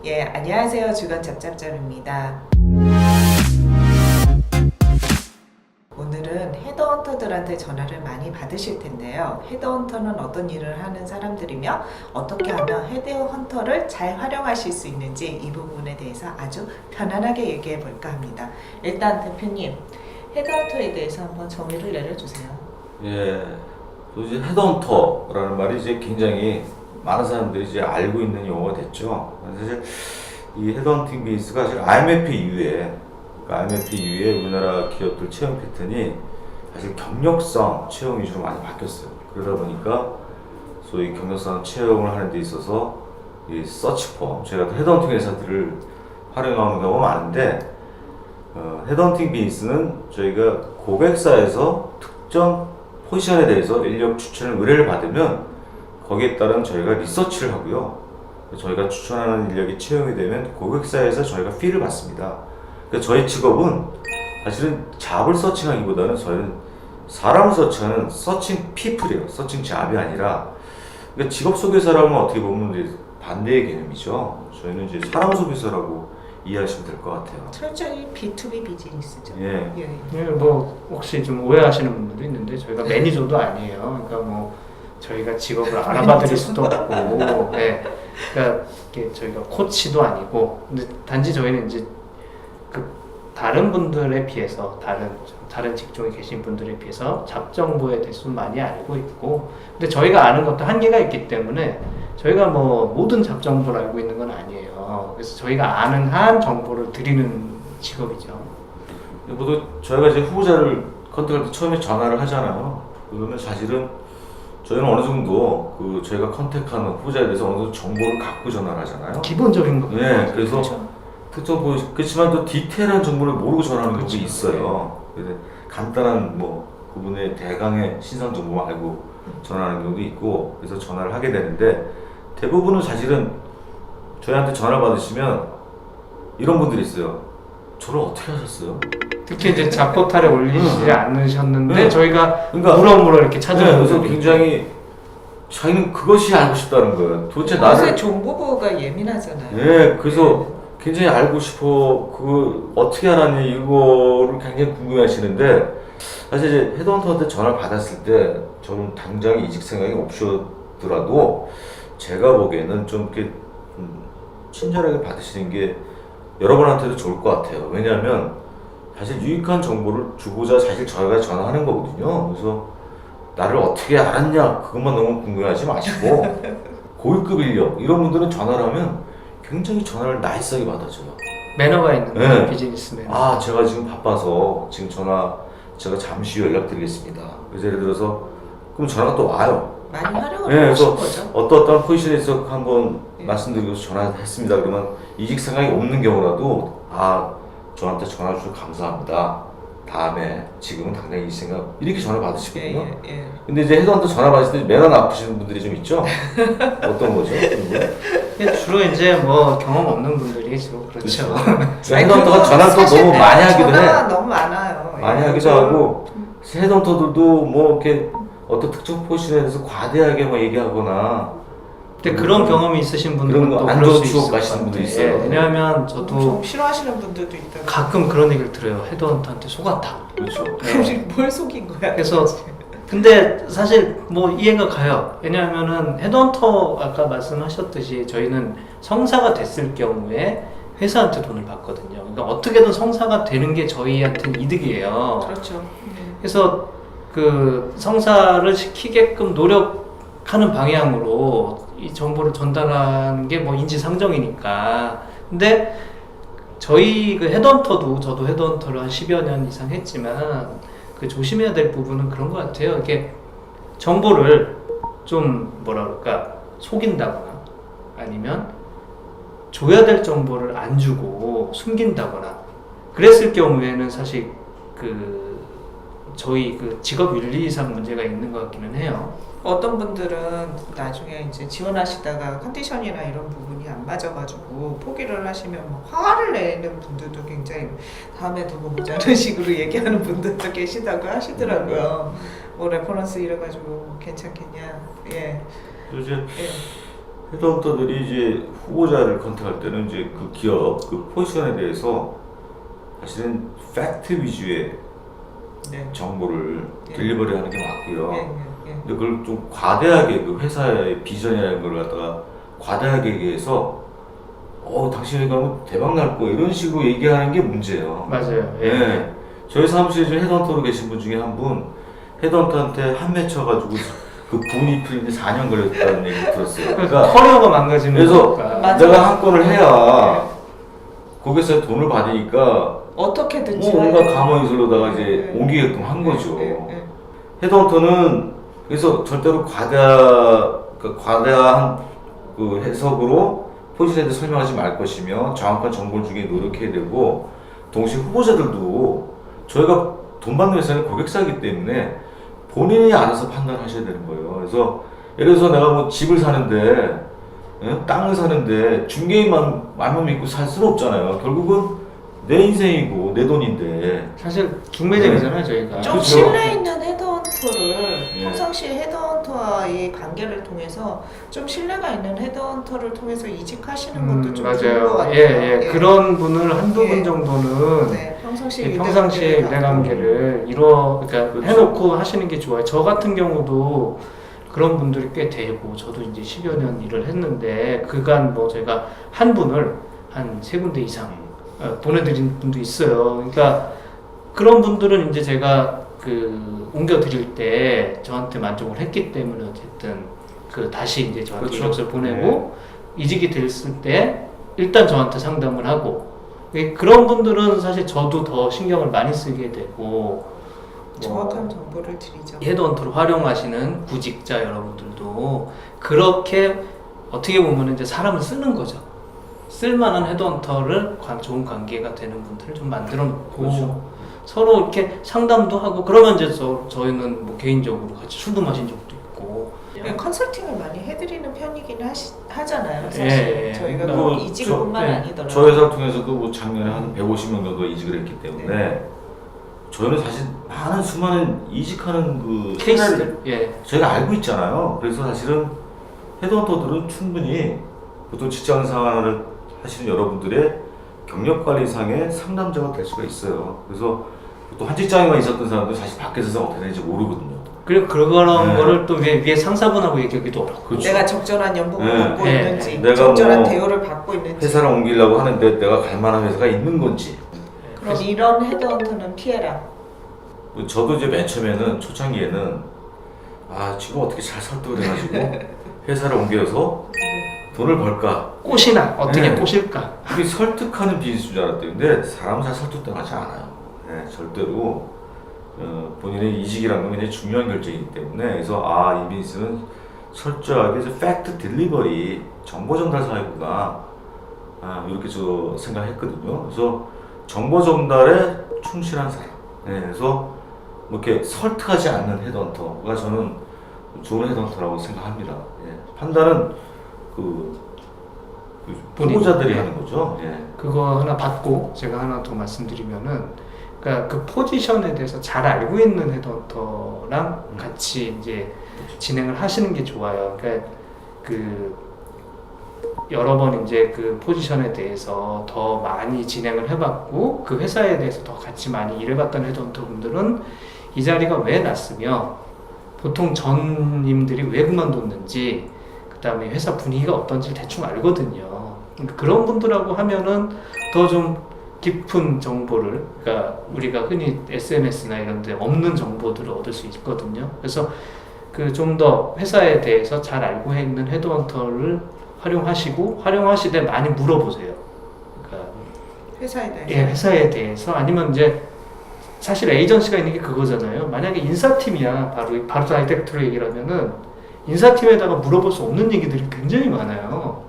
예, 안녕하세요. 주간 짭짭짭입니다. 오늘은 헤드헌터들한테 전화를 많이 받으실 텐데요. 헤드헌터는 어떤 일을 하는 사람들이며 어떻게 하면 헤드헌터를 잘 활용하실 수 있는지 이 부분에 대해서 아주 편안하게 얘기해 볼까 합니다. 일단 대표님, 헤드헌터에 대해서 한번 정의를 내려주세요. 예, 또 이제 헤드헌터라는 말이 이제 굉장히 많은 사람들이 이제 알고 있는 용어가 됐죠. 사실 이 헤드헌팅 비즈니스가 사실 IMF 이후에, IMF 이후에 우리나라 기업들 채용 패턴이 사실 경력성 채용 위주로 많이 바뀌었어요. 그러다 보니까 소위 경력성 채용을 하는 데 있어서 이 서치펌, 저희가 헤드헌팅 회사들을 활용하는 경우가 많은데, 헤드헌팅 비즈니스는 저희가 고객사에서 특정 포지션에 대해서 인력 추천을 의뢰를 받으면 거기에 따른 저희가 리서치를 하고요. 저희가 추천하는 인력이 채용이 되면 고객사에서 저희가 피를 받습니다. 그러니까 저희 직업은 사실은 잡을 서칭하기보다는 저희는 사람을 서칭하는 서칭 피플이에요. 서칭 잡이 아니라, 그러니까 직업 소개사라면 어떻게 보면 이제 반대의 개념이죠. 저희는 이제 사람 소개사라고 이해하시면 될 것 같아요. 철저히 B2B 비즈니스죠. 예. 예, 뭐 혹시 좀 오해하시는 분들도 있는데 저희가 매니저도 아니에요. 그러니까 뭐 저희가 직업을 알아봐드릴 수도 없고, 네. 그러니까 이게 저희가 코치도 아니고, 근데 단지 저희는 이제 그 다른 분들에 비해서 다른 직종에 계신 분들에 비해서 잡 정보에 대해서 많이 알고 있고, 근데 저희가 아는 것도 한계가 있기 때문에 저희가 뭐 모든 잡 정보를 알고 있는 건 아니에요. 그래서 저희가 아는 한 정보를 드리는 직업이죠. 모두 저희가 이제 후보자를 컨택할 때 처음에 전화를 하잖아요. 그러면 사실은 저희는 어느 정도 그 저희가 컨택하는 후보자에 대해서 어느 정도 정보를 갖고 전화를 하잖아요. 기본적인 거. 네, 그래서 그렇죠. 특정 그렇지만 또 디테일한 정보를 모르고 전화하는 경우도 그렇죠. 있어요. 그래서 간단한 뭐 그분의 대강의 신상 정보만 알고 전화하는 경우도 있고, 그래서 전화를 하게 되는데, 대부분은 사실은 저희한테 전화 받으시면 이런 분들이 있어요. 저를 어떻게 하셨어요? 특히 이제 잡포탈에 올리지 않으셨는데 네. 저희가 그러니까 물어물어 이렇게 찾아오는 그래서 분들이 굉장히 자기는 그것이 알고 싶다는 거예요. 도대체 요새 나를 정보보호가 예민하잖아요. 예, 그래서 굉장히 알고 싶어, 그거 어떻게 알았니, 이거를 굉장히 궁금해 하시는데, 사실 이제 헤드헌터한테 전화를 받았을 때, 저는 당장 이직 생각이 없으더라도, 제가 보기에는 좀 이렇게, 친절하게 받으시는 게 여러분한테도 좋을 것 같아요. 왜냐하면, 사실 유익한 정보를 주고자 사실 저희가 전화하는 거거든요. 그래서, 나를 어떻게 알았냐, 그것만 너무 궁금해하지 마시고, 고위급 인력, 이런 분들은 전화를 하면, 굉장히 전화를 나이스하게 받아줘요. 매너가 있는 네. 비즈니스 매너. 아, 제가 지금 바빠서 지금 제가 잠시 후 연락드리겠습니다. 그래서 예를 들어서 그럼 전화가 또 와요. 많이 활용을 네, 하신 그래서 거죠. 어떤 포지션에서 한번 네. 말씀드리고 전화했습니다. 그러면 이직 생각이 없는 경우라도, 아, 저한테 전화 주셔서 감사합니다. 다음에 지금은 당장 이직 생각, 이렇게 전화 받으시거든요. 예. 근데 이제 헤드헌터 전화 받으실 때 매너 나쁘시는 분들이 좀 있죠? 어떤 거죠? 그런 거? 근데 주로 이제 뭐 경험 없는 분들이 주로 그렇죠. 헤드헌터가 전화를 또 사실 너무 많이 하기도 해. 전화가 너무 많아요. 많이 예. 하기도 하고, 헤드헌터들도 뭐 이렇게 어떤 특정 포지션에 대해서 과대하게 뭐 얘기하거나, 근데 그런 경험이 있으신 그런 분들은 거 또 안 그럴 좋은 수 추억 있을 가시는 것 분도 같아요. 있어요. 예, 왜냐하면 저도 좀 싫어하시는 분들도 있다고. 가끔 그런 얘기를 들어요. 헤드헌터한테 속았다. 그렇죠. 뭘 속인 거야? 그래서 근데 사실 뭐 이해가 가요. 왜냐하면은 헤드헌터 아까 말씀하셨듯이 저희는 성사가 됐을 경우에 회사한테 돈을 받거든요. 그러니까 어떻게든 성사가 되는 게 저희한테는 이득이에요. 그렇죠. 그래서 그 성사를 시키게끔 노력하는 방향으로 이 정보를 전달하는 게 뭐 인지상정이니까. 근데 저희 그 헤드헌터도, 저도 헤드헌터를 한 10여 년 이상 했지만 그 조심해야 될 부분은 그런 것 같아요. 이게 정보를 좀 뭐라 그럴까 속인다거나 아니면 줘야 될 정보를 안 주고 숨긴다거나 그랬을 경우에는 사실 그 저희 그 직업 윤리상 문제가 있는 것 같기는 해요. 어떤 분들은 나중에 이제 지원하시다가 컨디션이나 이런 부분이 안 맞아가지고 포기를 하시면 막 화를 내는 분들도 굉장히 다음에 두고 보자는 식으로 얘기하는 분들도 계시다고 하시더라고요. 뭐 레퍼런스 이래가지고 괜찮겠냐. 예. 또 이제 예. 헤드헌터들이 이제 후보자를 컨택할 때는 이제 그 기업, 그 포지션에 대해서 사실은 팩트 위주의 네. 정보를 예. 딜리버리 하는 게 맞고요. 예, 예, 예. 근데 그걸 좀 과대하게 그 회사의 비전이라는 걸 갖다가 과대하게 얘기해서 당신이 가면 대박 날 거야 이런 식으로 얘기하는 게 문제예요. 맞아요. 예. 네. 저희 사무실에 지금 헤드헌터로 계신 분 중에 한 분 헤드헌터한테 한 맺혀가지고 그 분이 풀리는데 4년 걸렸다는 얘기 들었어요. 그러니까 커리어가 망가지는 그래서 거니까. 맞아. 내가 한 건을 해야 고객사 돈을 받으니까 어떻게든지 뭔가 감언이슬로다가 이제 네. 옮기게끔 한 거죠. 네. 헤드헌터는 그래서 절대로 과대한 그 해석으로 포지션에 대해 설명하지 말 것이며 정확한 정보를 주기 노력해야 되고, 동시에 후보자들도 저희가 돈 받는 회사는 고객사이기 때문에 본인이 알아서 판단하셔야 되는 거예요. 그래서 예를 들어서 내가 뭐 집을 사는데 땅을 사는데 중개인만 말만 믿고 살 수는 없잖아요. 결국은 내 인생이고 내 돈인데. 사실 경매쟁이잖아요, 저희가. 좀 그렇죠. 신뢰 있는 헤드헌터를 예. 평상시에 헤드헌터와의 관계를 통해서 좀 신뢰가 있는 헤드헌터를 통해서 이직하시는 것도 좀 좋은 것 맞아요. 같아요. 예. 그런 분을 한두 예. 분 정도는 네, 평상시에 예, 평상시에 유대관계를 그러니까 그렇죠. 해놓고 하시는 게 좋아요. 저 같은 경우도 그런 분들이 꽤 되고, 저도 이제 10여 년 일을 했는데 그간 뭐 제가 한 분을 한 3군데 이상 보내드린 분도 있어요. 그러니까 그런 분들은 이제 제가 그 옮겨드릴 때 저한테 만족을 했기 때문에 어쨌든 그 다시 이제 저한테 그렇죠. 이력서를 보내고 이직이 됐을 때 일단 저한테 상담을 하고, 그런 분들은 사실 저도 더 신경을 많이 쓰게 되고, 정확한 정보를 드리죠. 헤드헌터로 활용하시는 구직자 여러분들도 그렇게 어떻게 보면 이제 사람을 쓰는 거죠. 쓸만한 헤드헌터를 좋은 관계가 되는 분들을 좀 만들어 놓고 그렇죠. 서로 이렇게 상담도 하고, 그러면 이제 저희는 뭐 개인적으로 같이 술도 마신 적도 있고. 네, 컨설팅을 많이 해드리는 편이긴 하잖아요. 사실 예. 저희가 뭐, 꼭 이직뿐만 네. 아니더라도 저 회사 통해서도 뭐 작년에 한 150명 정도 이직을 했기 때문에 네. 저희는 사실 많은 수많은 이직하는 그 케이스들. 예. 저희가 알고 있잖아요. 그래서 사실은 헤드헌터들은 충분히 보통 직장 생활을 하시는 여러분들의 경력 관리상의 상담자가 될 수가 있어요. 그래서 보통 한 직장에만 있었던 사람들 사실 밖에서 어떻게 되는지 모르거든요. 그리고 그런 네. 거를 또 위에 상사분하고 얘기하기도 어렵고. 그렇죠. 내가 적절한 연봉을 네. 받고 네. 있는지, 내가 적절한 뭐 대우를 받고 있는지. 회사를 옮기려고 하는데 내가 갈 만한 회사가 있는 건지. 그럼 이런 헤드헌터는 피해라. 저도 이제 맨 처음에는 초창기에는 지금 어떻게 잘 설득을 해가지고 회사를 옮겨서 돈을 벌까. 꽃이나 어떻게 네. 꼬실까. 그게 설득하는 비즈니스인 줄 알았대요. 근데 사람은 잘 설득당하지 않아요. 네, 절대로 본인의 이직이라는 건 굉장히 중요한 결정이기 때문에, 그래서 이 비즈니스는 철저하게 팩트 딜리버리, 정보 전달 사회구나, 이렇게 저 생각했거든요. 그래서 정보 전달에 충실한 사람. 네, 그래서 뭐 이렇게 설득하지 않는 헤드헌터가 저는 좋은 헤드헌터라고 생각합니다. 예, 판단은 그 본인. 후보자들이 예. 하는 거죠. 예. 그거 하나 받고 제가 하나 더 말씀드리면은, 그러니까 그 포지션에 대해서 잘 알고 있는 헤드헌터랑 같이 이제 진행을 하시는 게 좋아요. 그러니까 그 여러 번 이제 그 포지션에 대해서 더 많이 진행을 해봤고 그 회사에 대해서 더 같이 많이 일해봤던 헤드헌터 분들은 이 자리가 왜 났으며 보통 전님들이 왜 그만뒀는지, 그 다음에 회사 분위기가 어떤지 대충 알거든요. 그러니까 그런 분들하고 하면은 더 좀 깊은 정보를, 그러니까 우리가 흔히 SNS나 이런 데 없는 정보들을 얻을 수 있거든요. 그래서 그 좀 더 회사에 대해서 잘 알고 있는 헤드헌터를 활용하시되 많이 물어보세요. 그러니까 회사에 대해서. 예, 회사에 대해서. 아니면 이제 사실 에이전시가 있는 게 그거잖아요. 만약에 인사팀이야, 바로 다이렉트로 얘기를 하면은 인사팀에다가 물어볼 수 없는 얘기들이 굉장히 많아요.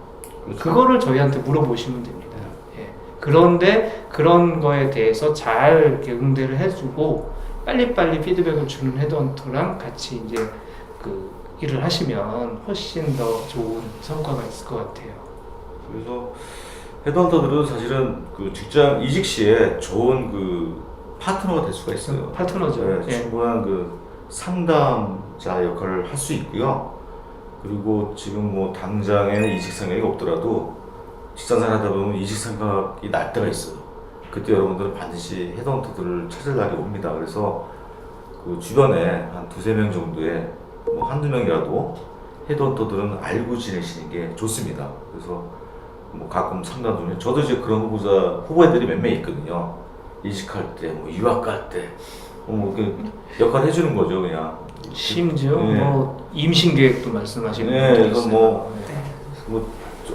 그렇죠. 그거를 저희한테 물어보시면 됩니다. 예. 그런데 그런 거에 대해서 잘 이렇게 응대를 해주고 빨리빨리 피드백을 주는 헤드헌터랑 같이 이제 그 일을 하시면 훨씬 더 좋은 성과가 있을 것 같아요. 그래서 헤드헌터들은 사실은 그 직장 이직 시에 좋은 그 파트너가 될 수가 있어요. 파트너죠. 네, 예. 충분한 그 상담자 역할을 할 수 있고요. 그리고 지금 뭐 당장에는 이직 생각이 없더라도 직장생활 하다 보면 이직 생각이 날 때가 있어요. 그때 여러분들은 반드시 헤드헌터들을 찾을 날이 옵니다. 그래서 그 주변에 한 두세 명 정도의 뭐 한두 명이라도 헤드헌터들은 알고 지내시는 게 좋습니다. 그래서 뭐 가끔 상담 중에 저도 이제 그런 후보들이 몇 명 있거든요. 이직할 때, 뭐 유학 갈 때, 그 역할 해주는 거죠, 그냥. 심지어 네. 뭐 임신 계획도 말씀하시는 네, 분도 그래서 있어요. 뭐 네. 뭐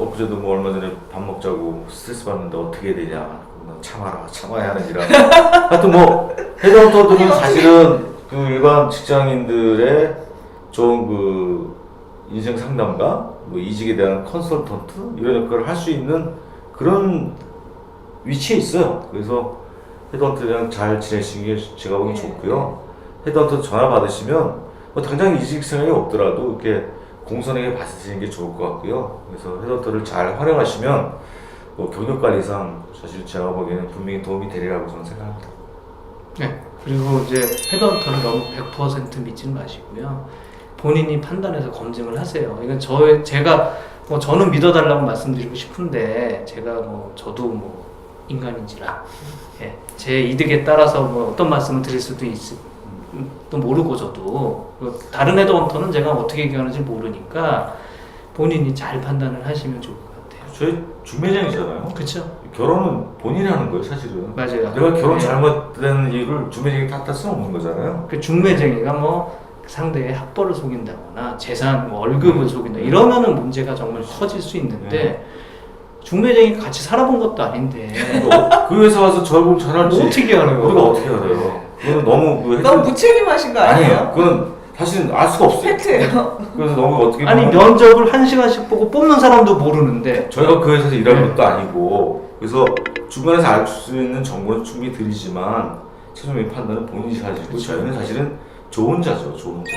엊그제도 뭐 얼마 전에 밥 먹자고 스트레스 받는데 어떻게 해야 되냐, 너 참아야 하는지라. 하여튼 뭐 헤드헌터들은 사실은 그 일반 직장인들의 좋은 그 인생 상담가, 뭐 이직에 대한 컨설턴트 이런 역할을 할 수 있는 그런 위치에 있어요. 그래서 헤드헌터랑 잘 지내시는 게 제가 보기 좋고요. 헤드헌터 전화 받으시면 뭐 당장 이직 생각이 없더라도 이렇게 공손하게 받으시는 게 좋을 것 같고요. 그래서 헤드헌터를 잘 활용하시면 뭐 경력 관리상 사실 제가 보기에는 분명히 도움이 되리라고 저는 생각합니다. 네. 그리고 이제 헤드헌터를 너무 100% 믿지는 마시고요. 본인이 판단해서 검증을 하세요. 이건 제가 뭐 저는 믿어달라고 말씀드리고 싶은데 제가 뭐 저도 뭐 인간인지라 예, 제 이득에 따라서 뭐 어떤 말씀을 드릴 수도 또 모르고 저도 다른 헤드헌터는 제가 어떻게 얘기하는지 모르니까 본인이 잘 판단을 하시면 좋을 것 같아요. 저희 중매장이잖아요. 그렇죠? 결혼은 본인이 하는 거예요, 사실은. 맞아요. 내가 결혼 네. 잘못된 이유를 중매장이 탓할 수는 없는 거잖아요. 그 중매쟁이가 뭐 상대의 학벌을 속인다거나 재산, 뭐 월급을 속인다 이러면은 문제가 정말 커질 수 있는데 중매쟁이가 같이 살아본 것도 아닌데 그 회사 와서 저를 보면 잘할지 뭐 어떻게 알아요? 우리가 어떻게 알아요? 그거는 너무 너무 무책임하신 거 아니에요? 그건 사실은 알 수가 없어요. 팩트예요. 그래서 너무 어떻게 아니 보면 면접을 1시간씩 보고 뽑는 사람도 모르는데 저희가 그 회사에서 일하는 네. 것도 아니고 그래서 주변에서 알 수 있는 정보는 충분히 드리지만 최종적인 판단은 본인이 하시고 그렇죠. 저희는 사실은 조언자죠, 조언자.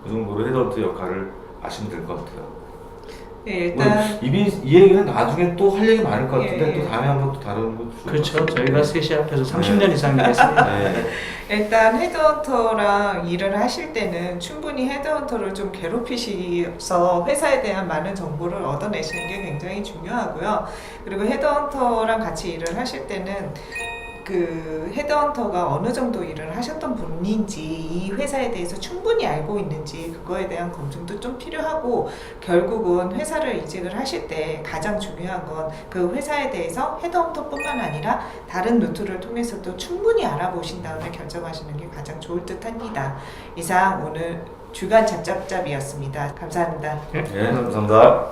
그 정도로 헤드헌터 역할을 아시면 될 것 같아요. 네, 일단 이 얘기는 나중에 또 할 얘기 많을 것 같은데 예. 또 다음에 한번 또 다른 거 그렇죠. 저희가 셋이 앞에서 30년 이상 일했습니다. 네. 일단 헤드헌터랑 일을 하실 때는 충분히 헤드헌터를 좀 괴롭히셔서 회사에 대한 많은 정보를 얻어내시는 게 굉장히 중요하고요. 그리고 헤드헌터랑 같이 일을 하실 때는 그 헤드헌터가 어느 정도 일을 하셨던 분인지 이 회사에 대해서 충분히 알고 있는지 그거에 대한 검증도 좀 필요하고 결국은 회사를 이직을 하실 때 가장 중요한 건 그 회사에 대해서 헤드헌터뿐만 아니라 다른 루트를 통해서도 충분히 알아보신 다음에 결정하시는 게 가장 좋을 듯합니다. 이상 오늘 주간 잡잡잡이었습니다. 감사합니다. 네, 감사합니다.